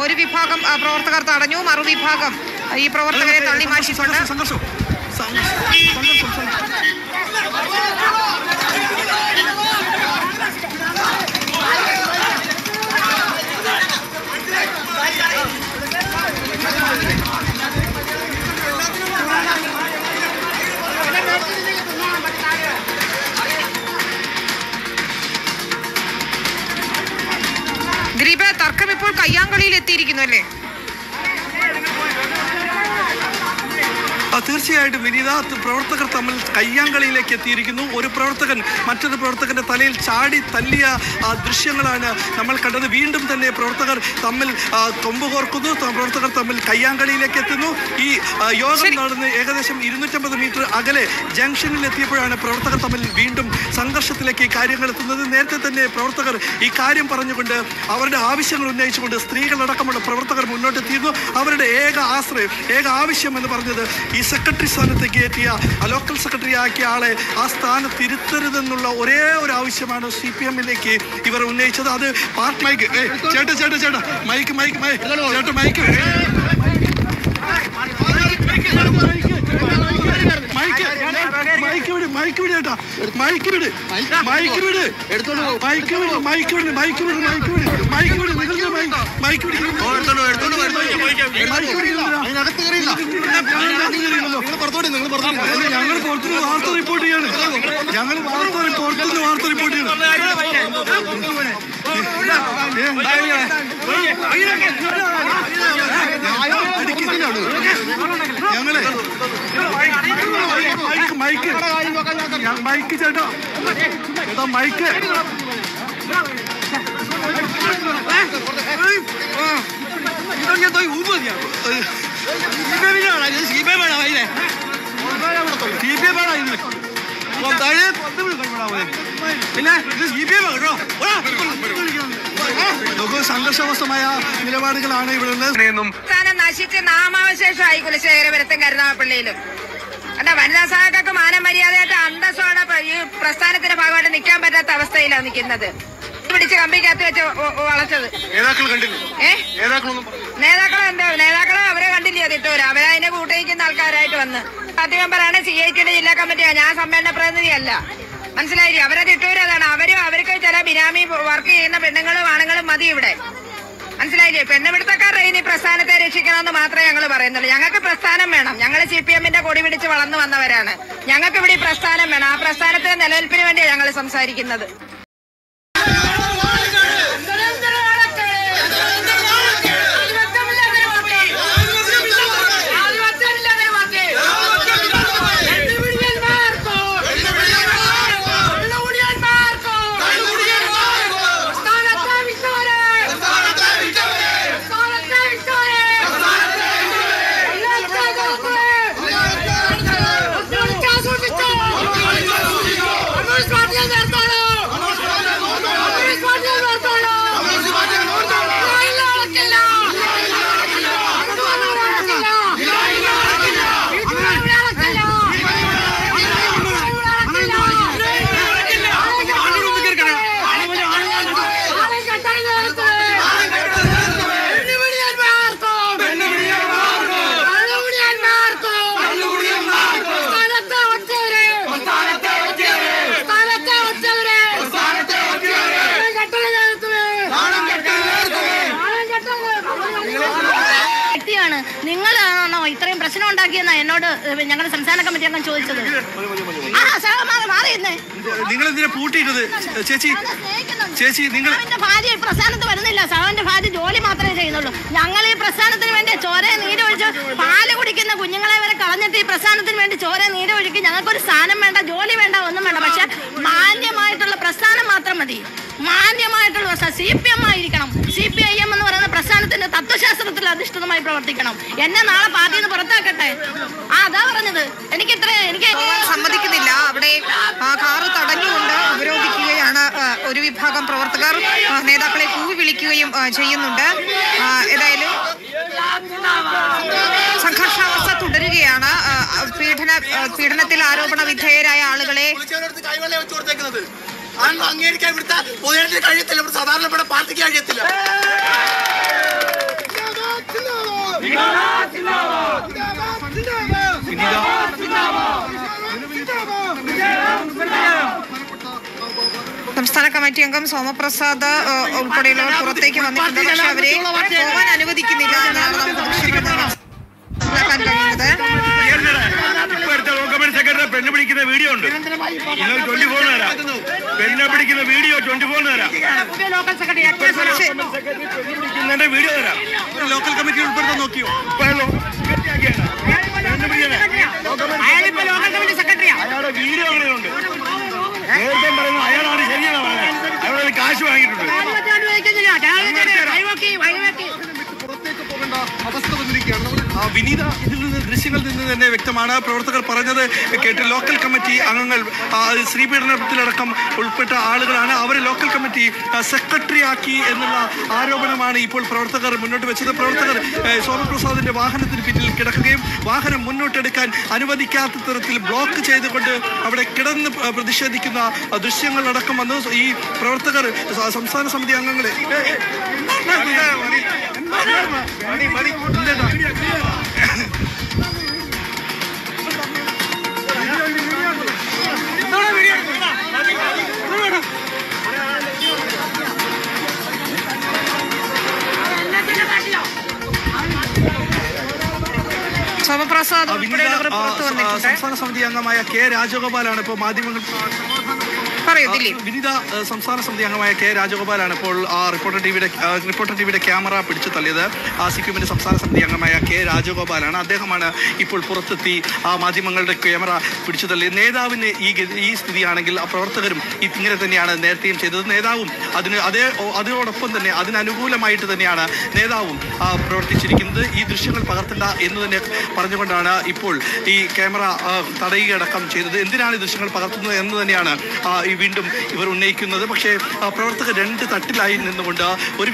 ഒരു വിഭാഗം പ്രവർത്തകർ തടഞ്ഞു, മറുവിഭാഗം ഈ പ്രവർത്തകരെ തള്ളി മാറ്റിക്കൊണ്ട് ഗ്രീബ, തർക്കം ഇപ്പോൾ കയ്യാങ്കളിയിൽ എത്തിയിരിക്കുന്നു അല്ലേ? തീർച്ചയായിട്ടും വിനീത, പ്രവർത്തകർ തമ്മിൽ കയ്യാങ്കളിയിലേക്ക് എത്തിയിരിക്കുന്നു. ഒരു പ്രവർത്തകൻ മറ്റൊരു പ്രവർത്തകന്റെ തലയിൽ ചാടി തല്ലിയ ദൃശ്യങ്ങളാണ് നമ്മൾ കണ്ടത്. വീണ്ടും തന്നെ പ്രവർത്തകർ തമ്മിൽ കൊമ്പ് കോർക്കുന്നു, പ്രവർത്തകർ തമ്മിൽ കയ്യാങ്കളിയിലേക്ക് എത്തുന്നു. ഈ യോഗം നടന്ന് ഏകദേശം 250 മീറ്റർ അകലെ ജംഗ്ഷനിൽ എത്തിയപ്പോഴാണ് പ്രവർത്തകർ തമ്മിൽ വീണ്ടും സംഘർഷത്തിലേക്ക് ഈ കാര്യങ്ങൾ എത്തുന്നത്. നേരത്തെ തന്നെ പ്രവർത്തകർ ഈ കാര്യം പറഞ്ഞുകൊണ്ട് അവരുടെ ആവശ്യങ്ങൾ ഉന്നയിച്ചുകൊണ്ട് സ്ത്രീകളടക്കമുള്ള പ്രവർത്തകർ മുന്നോട്ടെത്തിയിരുന്നു. അവരുടെ ഏക ആശ്രയം, ഏക ആവശ്യം എന്ന് പറഞ്ഞത് ഈ സെക്രട്ടറി സ്ഥാനത്തേക്ക് എത്തിയ ലോക്കൽ സെക്രട്ടറി ആക്കിയ ആളെ ആ സ്ഥാനത്ത് ഇരുത്തരുതെന്നുള്ള ഒരേ ഒരു ആവശ്യമാണ് CPM-ലേക്ക് ഇവർ ഉന്നയിച്ചത്. അത് പാർട്ടി മൈക്ക് ചേട്ടാ മൈക്ക് ചേട്ടാ മൈക്ക് ഞങ്ങൾ പുറത്തുനിന്ന് വാർത്ത റിപ്പോർട്ട് ചെയ്യാണ്. മൈക്ക് ചേട്ടാ മൈക്ക് സംഘർഷാവസ്ഥമായ നിലപാടുകളാണ് ഇവിടെ നശിച്ച് നാമാവശേഷമായി കുലശേഖരപുരത്തും കരുനാഗപ്പള്ളിയിലും. അല്ല, വനിതാ സഹാക്കൾക്ക് മാനമര്യാദയായിട്ട് അന്തസ്സോടെ ഈ പ്രസ്ഥാനത്തിന്റെ ഭാഗമായിട്ട് നിൽക്കാൻ പറ്റാത്ത അവസ്ഥയിലാണ് നിൽക്കുന്നത്. പിടിച്ച് കമ്പിക്കകത്ത് വെച്ച് വളച്ചത് നേതാക്കളെ അവരെ കണ്ടില്ലേ തിട്ടൂര്, അവരതിനെ കൂട്ടിയിരിക്കുന്ന ആൾക്കാരായിട്ട് വന്ന് സത്യം മെമ്പറാണ് CIT-യുടെ ജില്ലാ കമ്മിറ്റിയാണ്. ഞാൻ സമ്മേളന പ്രതിനിധിയല്ല, മനസ്സിലായില്ലേ? അവരെ തിട്ടൂര് അതാണ്. അവർക്ക് ചില ബിനാമി വർക്ക് ചെയ്യുന്ന പെണ്ണുങ്ങളും ആണുങ്ങളും മതി ഇവിടെ, മനസ്സിലായില്ലേ? പെണ്ണുപിടുത്തക്കാരുടെ ഈ പ്രസ്ഥാനത്തെ രക്ഷിക്കണമെന്ന് മാത്രമേ ഞങ്ങൾ പറയുന്നുള്ളൂ. ഞങ്ങൾക്ക് പ്രസ്ഥാനം വേണം. ഞങ്ങൾ CPM-ന്റെ കൊടി പിടിച്ച് വളർന്നു വന്നവരാണ്. ഞങ്ങൾക്ക് ഇവിടെ പ്രസ്ഥാനം വേണം. ആ പ്രസ്ഥാനത്തിന്റെ നിലനിൽപ്പിന് വേണ്ടിയാണ് ഞങ്ങൾ സംസാരിക്കുന്നത്. നിങ്ങളാണോ ഇത്രയും പ്രശ്നം ഉണ്ടാക്കിയെന്നാ എന്നോട് ഞങ്ങളുടെ സംസ്ഥാന കമ്മിറ്റി അംഗം ചോദിച്ചത്. ഭാര്യ ഈ പ്രസ്ഥാനത്ത് വരുന്നില്ല. സഹോന്റെ ഭാര്യ ജോലി മാത്രമേ ചെയ്യുന്നുള്ളൂ. ഞങ്ങൾ ഈ പ്രസ്ഥാനത്തിന് വേണ്ടി ചോരയെ നീരൊഴിച്ച് പാല് കുടിക്കുന്ന കുഞ്ഞുങ്ങളെ വരെ കളഞ്ഞിട്ട് ഈ പ്രസ്ഥാനത്തിന് വേണ്ടി ചോര നീരൊഴുക്കി ഞങ്ങൾക്കൊരു സ്ഥാനം വേണ്ട, ജോലി വേണ്ട, ഒന്നും വേണ്ട. പക്ഷെ മാന്യമായിട്ടുള്ള പ്രസ്ഥാനം മാത്രം മതി. മാന്യമായിട്ടുള്ള CPM ആയിരിക്കണം. CPIM എന്ന് പറയുന്ന പ്രസ്ഥാനത്തിന്റെ തത്വശാസ്ത്രത്തിൽ അധിഷ്ഠിതമായി പ്രവർത്തിക്കണം. എന്നെ നാളെ പാർട്ടിയിൽ നിന്ന് പുറത്താക്കട്ടെ. അതാ പറഞ്ഞത്. എനിക്ക് സമ്മതിക്കുന്നില്ല. അവിടെ കാറ് തടഞ്ഞുകൊണ്ട് ഉപരോധിക്കുകയാണ് ഒരു വിഭാഗം പ്രവർത്തകർ. നേതാക്കളെ കൂവി വിളിക്കുകയും ചെയ്യുന്നുണ്ട്. ഏതായാലും സംഘർഷാവസ്ഥ തുടരുകയാണ്. പീഡനത്തിൽ ആരോപണ വിധേയരായ ആളുകളെ അംഗീകരിക്കാൻ ഇവിടുത്തെ പൊതുജനത്തിന് കഴിയത്തില്ല. ഇവിടെ സാധാരണപ്പെട്ട പാർട്ടിക്ക് കഴിയത്തില്ല. കമ്മിറ്റി അംഗം സോമപ്രസാദ് ഉൾപ്പെടെയുള്ളവർ പുറത്തേക്ക് വന്നിട്ടുണ്ട്. പക്ഷെ അവരെ പോകാൻ അനുവദിക്കുന്നില്ല എന്നാണ് നമുക്ക് ദൃശ്യങ്ങളിൽ മനസ്സിലാക്കാൻ കഴിയുന്നത്. പെണ്ണ് പിടിക്കുന്ന വീഡിയോ ഉണ്ട്, 24 തരാം. പെണ്ണ് പിടിക്കുന്ന വീഡിയോ 24 തരാം. വീഡിയോ തരാം. ലോക്കൽ കമ്മിറ്റി ഉൾപ്പെടുത്താൻ നോക്കിയോ? അയാളുടെ വീഡിയോ അങ്ങനെയുണ്ട്. നേരത്തെ പറയുന്നത് അയാളാണ് ശരിയാണ് പറയുന്നത്. അയാളൊരു കാശ് വാങ്ങിയിട്ടുണ്ട്. അവസ്ഥ വന്നിരിക്കുകയാണ്. വിനീത, ഇതിൽ നിന്ന് ദൃശ്യങ്ങളിൽ നിന്ന് തന്നെ വ്യക്തമാണ്. പ്രവർത്തകർ പറഞ്ഞത് കേട്ട് ലോക്കൽ കമ്മിറ്റി അംഗങ്ങൾ സ്ത്രീപീഡനത്തിലടക്കം ഉൾപ്പെട്ട ആളുകളാണ്. അവരെ ലോക്കൽ കമ്മിറ്റി സെക്രട്ടറി ആക്കി എന്നുള്ള ആരോപണമാണ് ഇപ്പോൾ പ്രവർത്തകർ മുന്നോട്ട് വെച്ചത്. പ്രവർത്തകർ സോമപ്രസാദിന്റെ വാഹനത്തിന് പിന്നിൽ കിടക്കുകയും വാഹനം മുന്നോട്ടെടുക്കാൻ അനുവദിക്കാത്ത തരത്തിൽ ബ്ലോക്ക് ചെയ്തുകൊണ്ട് അവിടെ കിടന്ന് പ്രതിഷേധിക്കുന്ന ദൃശ്യങ്ങളടക്കം വന്നു. ഈ പ്രവർത്തകർ സംസ്ഥാന സമിതി അംഗങ്ങളെ സോമപ്രസാദ് സംസ്ഥാന സമിതി അംഗമായ കെ രാജഗോപാലാണ് ഇപ്പോൾ മാധ്യമങ്ങൾ വിനീത സംസ്ഥാന സമിതി അംഗമായ കെ രാജഗോപാലാണ് ഇപ്പോൾ റിപ്പോർട്ടർ ടിവിയുടെ ക്യാമറ പിടിച്ചു തള്ളിയത്. സിപിഎമ്മിന്റെ സംസ്ഥാന സമിതി അംഗമായ കെ രാജഗോപാലാണ്. അദ്ദേഹമാണ് ഇപ്പോൾ പുറത്തെത്തി മാധ്യമങ്ങളുടെ ക്യാമറ പിടിച്ചു തള്ളിയത്. നേതാവിന് ഈ സ്ഥിതിയാണെങ്കിൽ പ്രവർത്തകരും ഇങ്ങനെ തന്നെയാണ് നേരത്തെയും ചെയ്തത്. നേതാവും അതിനോടൊപ്പം തന്നെ അതിനനുകൂലമായിട്ട് തന്നെയാണ് നേതാവും പ്രവർത്തിച്ചിരിക്കുന്നത്. ഈ ദൃശ്യങ്ങൾ പകർത്തണ്ട എന്ന് തന്നെ പറഞ്ഞുകൊണ്ടാണ് ഇപ്പോൾ ഈ ക്യാമറ തടയുകയടക്കം ചെയ്തത്. എന്തിനാണ് ഈ ദൃശ്യങ്ങൾ പകർത്തുന്നത് എന്ന് തന്നെയാണ് വീണ്ടും ഇവർ ഉന്നയിക്കുന്നത്. പക്ഷേ പ്രവർത്തകർ രണ്ട് തട്ടിലായി നിന്നുകൊണ്ട് ഒരു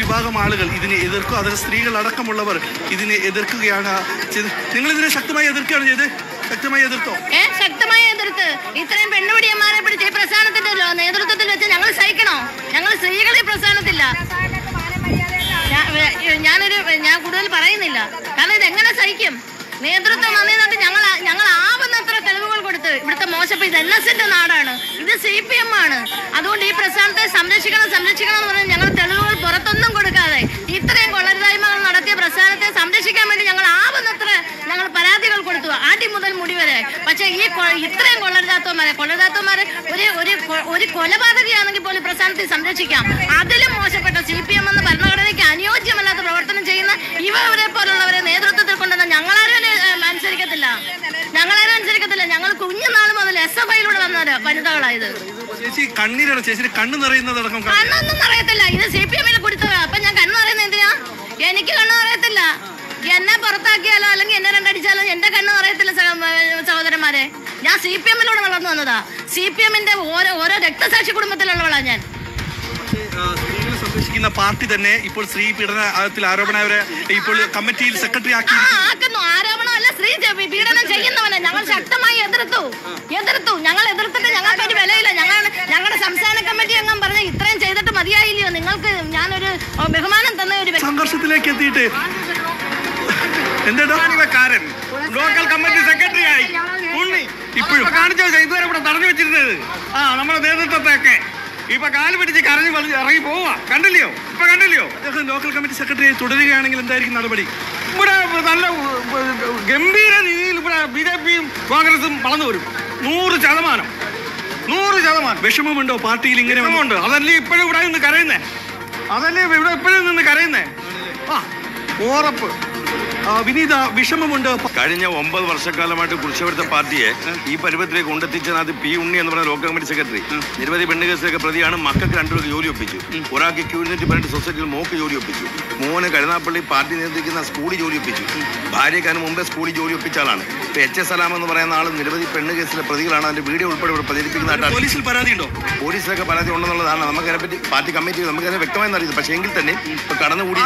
വിഭാഗം ആളുകൾ ഇതിനെ എതിർക്കും. അതിന് സ്ത്രീകൾ അടക്കമുള്ളവർ ഇതിനെ എതിർക്കുകയാണ്. നിങ്ങൾ ഇതിനെ ശക്തമായി എതിർക്കുകയാണ് ചെയ്ത് ശക്തമായി എതിർത്തോ? ശക്തമായി എതിർത്ത് ഇത്രയും പെണ്ണുപിടിയന്മാരെ പിടിച്ച് ഈ പ്രസ്ഥാനത്തിന്റെ നേതൃത്വത്തിൽ വെച്ച് ഞങ്ങൾ സഹിക്കണോ? ഞങ്ങൾ സ്ത്രീകളെ പ്രസ്ഥാനത്തില്ല. ഞാൻ കൂടുതൽ പറയുന്നില്ല. കാരണം ഇതെങ്ങനെ സഹിക്കും? നേതൃത്വം വന്നിട്ട് ഞങ്ങൾ ആവുന്നത്ര തെളിവുകൾ കൊടുത്ത് ഇവിടുത്തെ മോശം ഇത് NSന്റെ നാടാണ്, ഇത് CPM ആണ്. അതുകൊണ്ട് ഈ പ്രസ്ഥാനത്തെ സംരക്ഷിക്കണം എന്ന് പറഞ്ഞാൽ ഞങ്ങൾ തെളിവുകൾ പുറത്തൊന്നും കൊടുക്കാതെ ഇത്രയും കൊള്ളരുതായ്മകൾ നടത്തിയ പ്രസ്ഥാനത്തെ സംരക്ഷിക്കാൻ വേണ്ടി ഞങ്ങൾ ആവുന്നത്ര പരാതികൾ കൊടുത്തു, ആദ്യ മുതൽ മുടി വരെ. പക്ഷെ ഈ ഇത്രയും കൊള്ളരുതാത്തവന്മാരെ ഒരു കൊലപാതകയാണെങ്കിൽ പോലും പ്രസ്ഥാനത്തെ സംരക്ഷിക്കാം. അതിലും മോശപ്പെട്ട CPM എന്ന ഭരണഘടനയ്ക്ക് അനുയോജ്യമല്ലാത്ത പ്രവർത്തനം ചെയ്യുന്ന ഇവരെ പോലുള്ളവരെ നേതൃത്വത്തിൽ കൊണ്ടുവന്ന ഞങ്ങളാരും അനുസരിക്കത്തില്ല. ഞങ്ങൾ കുഞ്ഞുനാൾ മുതൽ SFIയിലൂടെ വന്ന വനിതകളായത്. കണ്ണൊന്നും നിറയത്തില്ല. ഇത് CPMൽ കൊടുത്തതാ. അപ്പൊ ഞാൻ കണ്ണു നിറയുന്നത് എന്തിനാ? എനിക്ക് കണ്ണു നിറയത്തില്ല. എന്നെ പുറത്താക്കിയാലോ അല്ലെങ്കിൽ എന്നെ രണ്ടടിച്ചാലോ എന്റെ കണ്ണു നിറയത്തില്ല സഹോദരന്മാരെ. ഞാൻ CPMലൂടെ വളർന്നു വന്നതാ. CPMന്റെ ഓരോ രക്തസാക്ഷി കുടുംബത്തിലുള്ളവളാ ഞാൻ. സംരക്ഷിക്കുന്ന പാർട്ടി തന്നെ ഇപ്പോൾ സ്ത്രീ പീഡനത്തിൽ ആരോപണവരെ ഇപ്പോൾ കമ്മിറ്റിയിൽ സെക്രട്ടറി ആക്കുന്നു. ആരോപണമല്ല, സ്ത്രീ പീഡനം ചെയ്യുന്നവനെ ഞങ്ങൾ ശക്തമായി എതിർത്തു. ഞങ്ങൾ എതിർത്തിട്ട് ഞങ്ങൾക്ക് ഒരു വിലയില്ല. ഞങ്ങളുടെ സംസ്ഥാന കമ്മിറ്റി അംഗം പറഞ്ഞ ഇത്രയും ചെയ്തിട്ട് മതിയായില്ലയോ? നിങ്ങൾക്ക് ഞാനൊരു ബഹുമാനം തന്ന ഒരു സംഘർഷത്തിലേക്ക് എത്തിയിട്ട് ലോക്കൽ കമ്മിറ്റി സെക്രട്ടറി ആയി ഇപ്പോഴും കാണിച്ചോ ഇതുവരെ ഇവിടെ തടഞ്ഞു വെച്ചിരുന്നത് നമ്മുടെ നേതൃത്വത്തെയൊക്കെ ഇപ്പൊ കാല് പിടിച്ച് കരഞ്ഞ് ഇറങ്ങി പോവാ. കണ്ടില്ലയോ? അദ്ദേഹം ലോക്കൽ കമ്മിറ്റി സെക്രട്ടറി തുടരുകയാണെങ്കിൽ എന്തായിരിക്കും നടപടി? ഇവിടെ നല്ല ഗംഭീര രീതിയിൽ ഇവിടെ BJPയും കോൺഗ്രസും വളർന്നു വരും. 100%. വിഷമമുണ്ടോ പാർട്ടിയിൽ? ഇങ്ങനെ ഉണ്ട്. അതല്ലേ ഇപ്പോഴും ഇവിടെ നിന്ന് കരയുന്നേ. ഉറപ്പ്. വിനീത, വിഷമമുണ്ട്. കഴിഞ്ഞ 9 വർഷക്കാലമായിട്ട് കുറിച്ചെടുത്ത പാർട്ടിയെ ഈ പരുവത്തിലേക്ക് കൊണ്ടെത്തിച്ചത് അത് P. ഉണ്ണി എന്ന് പറഞ്ഞ ലോക്കൽ കമ്മിറ്റി സെക്രട്ടറി. നിരവധി പെണ്ണുകേസിലൊക്കെ പ്രതിയാണ്. മക്കൾക്ക് 2 പേർക്ക് ജോലി ഒപ്പിച്ചു. ഒരാൾക്ക് Q-Unity പറഞ്ഞിട്ട് സൊസൈറ്റിയിൽ മോക്ക് ജോലി ഒപ്പിച്ചു. മോന് കരുനാപ്പള്ളി പാർട്ടി നിയന്ത്രിക്കുന്ന സ്കൂളിൽ ജോലി ഒപ്പിച്ചു. ഭാര്യയ്ക്ക് അതിന് മുമ്പേ സ്കൂളിൽ ജോലി ഒപ്പിച്ച ആളാണ്. ഇപ്പൊ HS സലാം എന്ന് പറയുന്ന ആൾ നിരവധി പെണ്ണുകേസിലെ പ്രതികളാണ്. അതിന്റെ വീഡിയോ ഉൾപ്പെടെ ഇവിടെ പ്രചരിപ്പിക്കുന്നതായിട്ടാണ്. പോലീസിൽ പരാതിയുണ്ടോ? പോലീസിലൊക്കെ പരാതി ഉണ്ടെന്നുള്ളതാണ്. നമുക്കതിനെപ്പറ്റി പാർട്ടി കമ്മിറ്റി നമുക്കതിനെ വ്യക്തമായി അറിയില്ല. പക്ഷേ എങ്കിൽ തന്നെ ഇപ്പൊ കടന്നുകൂടി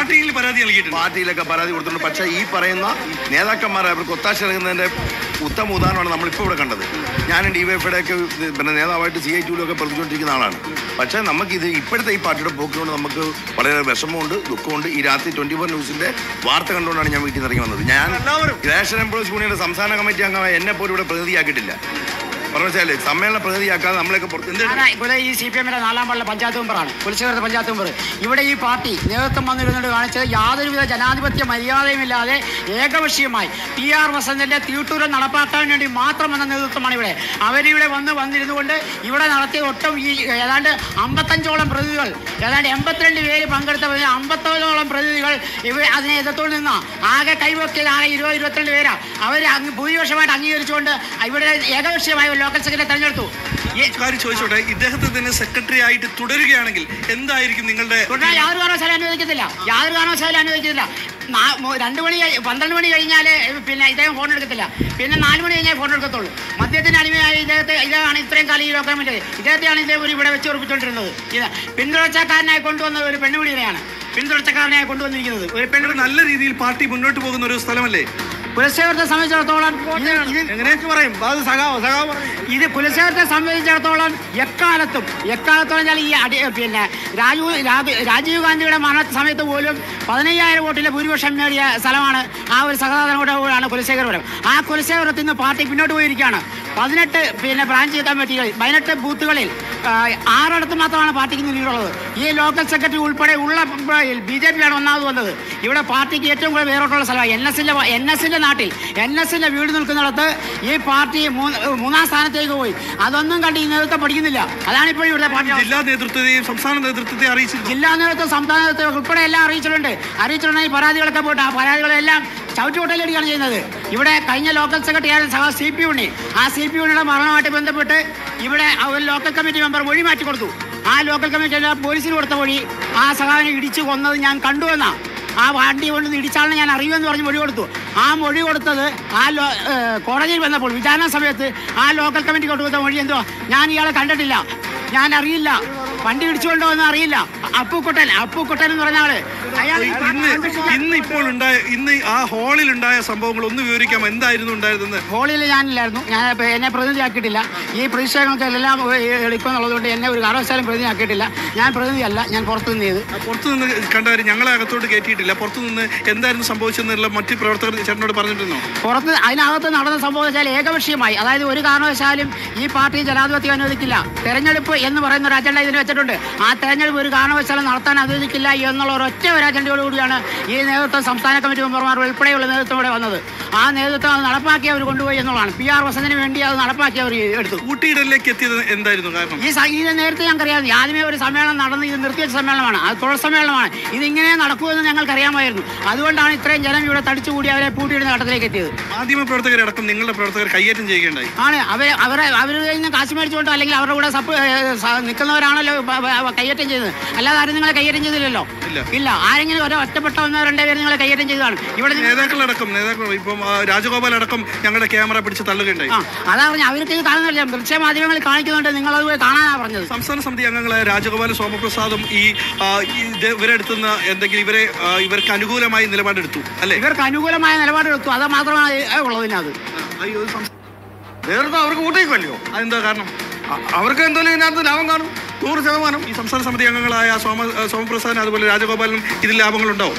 പാർട്ടിയിലൊക്കെ പരാതി കൊടുത്തിട്ടുണ്ട്. പക്ഷേ ഈ പറയുന്ന നേതാക്കന്മാരെ അവർക്ക് ഒത്താശ നൽകുന്നതിന്റെ ഉത്തമ ഉദാഹരണമാണ് നമ്മളിപ്പോൾ ഇവിടെ കണ്ടത്. ഞാൻ DYFIയുടെ ഒക്കെ നേതാവായിട്ട് CITയിലൊക്കെ പ്രതികൊണ്ടിരിക്കുന്ന ആളാണ്. പക്ഷേ നമുക്കിത് ഇപ്പോഴത്തെ ഈ പാർട്ടിയുടെ പോക്കിനോട് നമുക്ക് വളരെ വിഷമമുണ്ട്, ദുഃഖമുണ്ട്. ഈ രാത്രി 24 ന്യൂസിന്റെ വാർത്ത കണ്ടുകൊണ്ടാണ് ഞാൻ വീട്ടിൽ നിന്ന് ഇറങ്ങി വന്നത്. ഞാൻ റേഷൻ എംപ്ലോയീസ് യൂണിയന്റെ സംസ്ഥാന കമ്മിറ്റി അംഗമായ എന്നെ പോലും ഇവിടെ പ്രതിനിധിയാക്കിയിട്ടില്ല. പറഞ്ഞാലേ സമ്മേളന പ്രതിനിധിയാക്കാതെ നമ്മളൊക്കെ ഇവിടെ ഈ CPM-ന്റെ 4-ാം വാർഡിലെ പഞ്ചായത്ത് മെമ്പറാണ്, കുലശേഖരത്തെ പഞ്ചായത്ത് മെമ്പർ. ഇവിടെ ഈ പാർട്ടി നേതൃത്വം വന്നിരുന്നുകൊണ്ട് കാണിച്ചത് യാതൊരുവിധ ജനാധിപത്യ മര്യാദയുമില്ലാതെ ഏകപക്ഷീയമായി PR വസന്തന്റെ തീട്ടൂരം നടപ്പാക്കാൻ വേണ്ടി മാത്രം വന്ന നേതൃത്വമാണ് ഇവിടെ. അവരിവിടെ വന്നിരുന്നു കൊണ്ട് ഇവിടെ നടത്തിയ ഒട്ടും ഈ ഏതാണ്ട് 55ഓളം പ്രതിനിധികൾ, ഏതാണ്ട് 82 പേര് പങ്കെടുത്ത 50ഓളം പ്രതിനിധികൾ ഇവിടെ അതിനെ എതിർത്തുകൊണ്ട് നിന്ന ആകെ കൈവക്കിയത് ആകെ 20-22 പേരാ. അവർ ഭൂരിപക്ഷമായിട്ട് അംഗീകരിച്ചുകൊണ്ട് ഇവിടെ ഏകപക്ഷീയമായ ഒരു ലോക്കൽ സെക്രട്ടറി തെരഞ്ഞെടുത്തു. കാര്യം ചോദിച്ചോട്ടെ, ഇദ്ദേഹത്തെ തന്നെ സെക്രട്ടറി ആയിട്ട് തുടരുകയാണെങ്കിൽ എന്തായിരിക്കും നിങ്ങളുടെ? യാതൊരു കാരണവശാലും അനുവദിക്കത്തില്ല, യാതൊരു കാരണവശാലും അനുവദിക്കത്തില്ല. 12 മണി കഴിഞ്ഞാൽ പിന്നെ ഇദ്ദേഹം ഫോൺ എടുക്കത്തില്ല, പിന്നെ 4 മണി കഴിഞ്ഞാൽ ഫോൺ എടുക്കത്തുള്ളൂ. മദ്യത്തിന് അടിമയായി ഇതാണ് ഇത്രയും കാലം ഈ ലോക്കാൻ പറ്റിയത്. ഇദ്ദേഹത്തെയാണ് ഇദ്ദേഹം ഇവിടെ വെച്ച് ഉറപ്പിച്ചുകൊണ്ടിരുന്നത്. ഇത് പിന്തുടർച്ചക്കാരനായി കൊണ്ടുവന്ന ഒരു പെണ്ണുപിടിയാണ്, പിന്തുടർച്ചക്കാരനായി കൊണ്ടുവന്നിരിക്കുന്നത്. ഒരു പെണ്ണു നല്ല രീതിയിൽ പാർട്ടി മുന്നോട്ട് പോകുന്ന ഒരു സ്ഥലമല്ലേ കുലശേഖരത്തെ സംബന്ധിച്ചിടത്തോളം? ഇത് കുലശേഖരത്തെ സംബന്ധിച്ചിടത്തോളം എക്കാലത്തും ഈ പിന്നെ രാജീവ് ഗാന്ധിയുടെ മരണ സമയത്ത് പോലും 15,000 വോട്ടിലെ ഭൂരിപക്ഷം നേടിയ സ്ഥലമാണ്. ആ ഒരു സഹതാപനോടാണ് കുലശേഖരപുരം. ആ കുലശേഖരത്തിൽ നിന്ന് പാർട്ടി പിന്നോട്ട് പോയിരിക്കുകയാണ്. 18 പിന്നെ ബ്രാഞ്ച് കമ്മിറ്റികൾ, 18 ബൂത്തുകളിൽ 6 മാത്രമാണ് പാർട്ടിക്ക് ലീഡുള്ളത്. ഈ ലോക്കൽ സെക്രട്ടറി ഉൾപ്പെടെ ഉള്ള BJP ആണ് ഒന്നാമത് വന്നത്. ഇവിടെ പാർട്ടിക്ക് ഏറ്റവും കൂടുതൽ വേറോട്ടുള്ള സ്ഥലമാണ്. NS-ന്റെ നാട്ടിൽ NS-ന്റെ വീട് നിൽക്കുന്നിടത്ത് ഈ പാർട്ടി 3-ാം സ്ഥാനത്തേക്ക് പോയി. അതൊന്നും കണ്ട് ഈ നേതൃത്വം പഠിക്കുന്നില്ല. അതാണ് ഇപ്പോൾ ഇവിടെ പാർട്ടി. ജില്ലാ നേതൃത്വത്തെയും സംസ്ഥാന നേതൃത്വത്തെ അറിയിച്ചു. ജില്ലാ നേതൃത്വം സംസ്ഥാന നേതൃത്വം ഉൾപ്പെടെ എല്ലാം അറിയിച്ചിട്ടുണ്ട്. ഈ പരാതികളൊക്കെ പോയിട്ട് ആ പരാതികളെല്ലാം ചവിട്ടുകൊട്ടയിലടിയാണ് ചെയ്യുന്നത്. ഇവിടെ കഴിഞ്ഞ ലോക്കൽ സെക്രട്ടറിയാണ് CP ഉണ്ണി. ആ CP ഉണ്ണിയുടെ മരണമായിട്ട് ബന്ധപ്പെട്ട് ഇവിടെ ഒരു ലോക്കൽ കമ്മിറ്റി മെമ്പർ മൊഴി മാറ്റി കൊടുത്തു. ആ ലോക്കൽ കമ്മിറ്റി പോലീസിന് കൊടുത്ത മൊഴി ആ സഹാവിനെ ഇടിച്ചു കൊന്നത് ഞാൻ കണ്ടുവെന്നാ. ആ വണ്ടി കൊണ്ട് ഇടിച്ചാളിനെ ഞാൻ അറിയുമെന്ന് പറഞ്ഞ് മൊഴി കൊടുത്തു. ആ മൊഴി കൊടുത്തത് കോടതിയിൽ വന്നപ്പോൾ വിചാരണ സമയത്ത് ആ ലോക്കൽ കമ്മിറ്റി കൊടുത്ത മൊഴി എന്തോ, ഞാൻ ഇയാളെ കണ്ടിട്ടില്ല, ഞാൻ അറിയില്ല, വണ്ടി ഇടിച്ചുകൊണ്ടോ എന്ന് അറിയില്ല. അപ്പുക്കുട്ടൻ എന്ന് പറഞ്ഞ ആള് ഇന്ന് ആ ഹാളിൽ ഉണ്ടായ സംഭവങ്ങൾ ഒന്ന് വിവരിക്കാമോ? എന്തായിരുന്നു ഉണ്ടായിരുന്നത്? ഹാളിൽ ഞാനില്ലായിരുന്നു, എന്നെ പ്രതിനിധിയാക്കിയിട്ടില്ല. ഈ പ്രതിഷേധങ്ങൾക്കെല്ലാം എടുക്കുമെന്നുള്ളതുകൊണ്ട് എന്നെ ഒരു കാരണവശാലും പ്രതിനിധിയാക്കിയിട്ടില്ല. ഞാൻ പ്രതിനിധിയല്ല, ഞാൻ പുറത്തുനിന്ന് ചെയ്ത്. പുറത്തുനിന്ന് കണ്ടവർ ഞങ്ങളെ അകത്തോട്ട് കയറ്റിയിട്ടില്ല. പുറത്തുനിന്ന് എന്തായിരുന്നു സംഭവിച്ചെന്നുള്ള മറ്റു പ്രവർത്തകർ ചേട്ടനോട് പറഞ്ഞിരുന്നോ? അതിനകത്ത് നടന്ന സംഭവം വെച്ചാൽ ഏകപക്ഷീയമായി, അതായത് ഒരു കാരണവശാലും ഈ പാർട്ടി ജനാധിപത്യം അനുവദിക്കില്ല. തെരഞ്ഞെടുപ്പ് എന്ന് പറയുന്ന ഒരു അജണ്ട ഇതിന് വെച്ചിട്ടുണ്ട്. ആ തെരഞ്ഞെടുപ്പ് ഒരു കാരണവശാലും നടത്താൻ അനുവദിക്കില്ല എന്നുള്ള ഒരൊറ്റ ഒരു അജണ്ടയോടുകൂടിയാണ് ഈ നേതൃത്വം, സംസ്ഥാന കമ്മിറ്റി മെമ്പർമാർ ഉൾപ്പെടെയുള്ള നേതൃത്വം ഇവിടെ വന്നത്. ആ നേതൃത്വം അത് നടപ്പാക്കി അവർ കൊണ്ടുപോയി എന്നുള്ളതാണ്. PR വസന്തന് വേണ്ടി അത് നടപ്പാക്കി അവർ എടുത്തു. കൂട്ടിയിടലിലേക്ക് എത്തിയത് എന്തായിരുന്നു കാരണം? ഇത് നേരത്തെ ഞങ്ങൾക്കറിയാം. ആദ്യമേ ഒരു സമ്മേളനം നടന്ന് ഇത് നിർത്തിവെച്ച സമ്മേളനമാണ്, അത് തുടർ സമ്മേളനമാണ്. ഇതിങ്ങനെ നടക്കുമെന്ന് ഞങ്ങൾക്കറിയാമായിരുന്നു. അതുകൊണ്ടാണ് ഇത്രയും ജനം ഇവിടെ തടിച്ചുകൂടി അവരെ പൂട്ടിയിടുന്ന ഘട്ടത്തിലേക്ക് എത്തിയത്. മാധ്യമ പ്രവർത്തകരടക്കം നിങ്ങളുടെ പ്രവർത്തകർ കയ്യേറ്റം ചെയ്യുകയുണ്ടായി. ആണ് അവരിൽ നിന്ന് കാശ് മേടിച്ചുകൊണ്ടോ അല്ലെങ്കിൽ അവരുടെ കൂടെ നിൽക്കുന്നവരാണല്ലോ കയ്യേറ്റം ചെയ്തത്. അല്ലാതെ ആരും നിങ്ങളെ കയ്യേറ്റം ചെയ്തില്ലല്ലോ. ഇല്ല, ആരെങ്കിലും ഒറ്റപ്പെട്ട 1-2 പേര് നിങ്ങളെ കയ്യേറ്റം ചെയ്തതാണ്. ഇവിടെ നേതാക്കളടക്കം ഇപ്പം രാജഗോപാൽ അടക്കം ഞങ്ങളുടെ ക്യാമറ പിടിച്ച് തള്ളുകയുണ്ടായി. അതാ പറഞ്ഞത്, അവർക്ക് ഇത് കാണുന്നില്ല, ദൃശ്യമാധ്യമങ്ങളിൽ കാണിക്കുന്നുണ്ട്, നിങ്ങളത് കാണാനാ പറഞ്ഞത്. സംസ്ഥാന സമിതി അംഗങ്ങളായ രാജഗോപാലും സോമപ്രസാദും ഇവരെടുത്തുന്ന എന്തെങ്കിലും ഇവർക്ക് അനുകൂലമായി നിലപാടെടുത്തു അല്ലേ? ഇവർക്ക് അനുകൂലമായ നിലപാടെടുത്തു, അത് മാത്രമാണ് ഉള്ളതിനത്. നേതൃത്വം അവർക്ക് കൂട്ടിക്കല്ലോ. അതെന്താ കാരണം? അവർക്ക് എന്തായാലും ഇതിനകത്ത് ലാഭം കാണും 100%. ഈ സംസ്ഥാന സമിതി അംഗങ്ങളായ സോമപ്രസാദ് അതുപോലെ രാജഗോപാലിനും ഇതിൽ ലാഭങ്ങളുണ്ടാവും.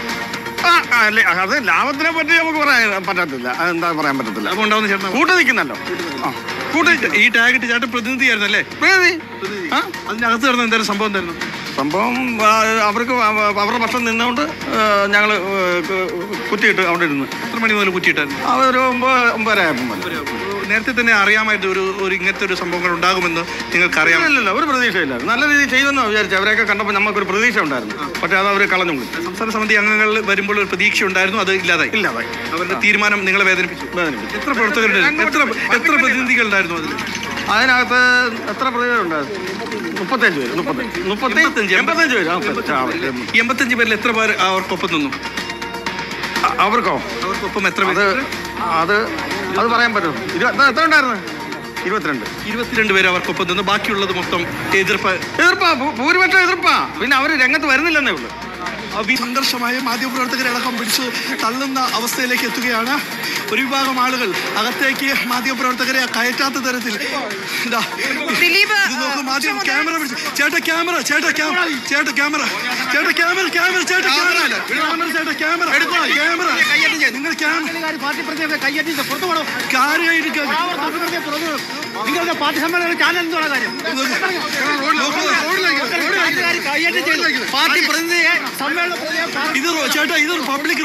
അല്ലേ, അത് ലാഭത്തിനെ പറ്റി നമുക്ക് പറയാൻ പറ്റത്തില്ല. അതെന്താ പറയാൻ പറ്റത്തില്ല. അപ്പോൾ ഉണ്ടാവുന്ന ചേട്ടൻ കൂട്ടു നിൽക്കുന്നല്ലോ. ഈ ടാഗിട്ട് ചേട്ടൻ പ്രതിനിധിയായിരുന്നു അല്ലേ? അതിനകത്ത് നടന്ന എന്തായാലും സംഭവം എന്തായിരുന്നു? സംഭവം അവർക്ക് അവരുടെ പക്ഷം നിന്നുകൊണ്ട് ഞങ്ങൾ കുറ്റിയിട്ട് അവിടെ ഇരുന്ന്. എത്ര മണി മുതൽ കുറ്റിയിട്ടായിരുന്നു? അതൊരു 9:30 നേരത്തെ തന്നെ അറിയാമായിട്ട് ഒരു ഇങ്ങനത്തെ ഒരു സംഭവങ്ങൾ ഉണ്ടാകുമെന്ന് നിങ്ങൾക്ക് അറിയാമില്ലല്ലോ? ഒരു പ്രതീക്ഷയില്ല. നല്ല രീതിയിൽ ചെയ്യുമെന്ന് വിചാരിച്ചു. അവരെയൊക്കെ കണ്ടപ്പോൾ നമുക്കൊരു പ്രതീക്ഷ ഉണ്ടായിരുന്നു. പക്ഷേ അത് അവർ കളഞ്ഞു. സംസ്ഥാന സമിതി അംഗങ്ങൾ വരുമ്പോൾ ഒരു പ്രതീക്ഷ ഉണ്ടായിരുന്നു, അത് ഇല്ലാതായി. അവരുടെ തീരുമാനം നിങ്ങളെ വേദനിപ്പിച്ചു. എത്ര പ്രവർത്തകരുണ്ടായിരുന്നു? എത്ര പ്രതിനിധികളുണ്ടായിരുന്നു അതിൽ? അതിനകത്ത് എത്ര പ്രതിനിധികളുണ്ടായിരുന്നു? 35 പേര്. 85 പേര്. 85 പേരിൽ എത്ര പേർ അവർക്കൊപ്പം നിന്നു? അവർക്കൊപ്പം എത്ര പേര്? അത് പറയാൻ പറ്റും. എത്ര ഉണ്ടായിരുന്നു? 22 പേര് അവർക്കൊപ്പം നിന്ന്. ബാക്കിയുള്ളത് മൊത്തം എതിർപ്പാ, ഭൂരിപക്ഷം എതിർപ്പാ. പിന്നെ അവർ രംഗത്ത് വരുന്നില്ലെന്നേ ഉള്ളൂ. സംഘർഷമായ മാധ്യമപ്രവർത്തകരടക്കം പിടിച്ച് തള്ളുന്ന അവസ്ഥയിലേക്ക് എത്തുകയാണ്. ഒരു വിഭാഗം ആളുകൾ അകത്തേക്ക് മാധ്യമപ്രവർത്തകരെ കയറ്റാത്ത തരത്തിൽ ക്യാമറ പിടിച്ചു. നിങ്ങൾ നിങ്ങൾക്ക് പാർട്ടി സമ്മേളനം ചാനൽ എന്നുള്ള കാര്യം പാർട്ടി പ്രതിനിധിയെ സമ്മേളന ഇത് ചേട്ടാ ഇതൊരു പബ്ലിക്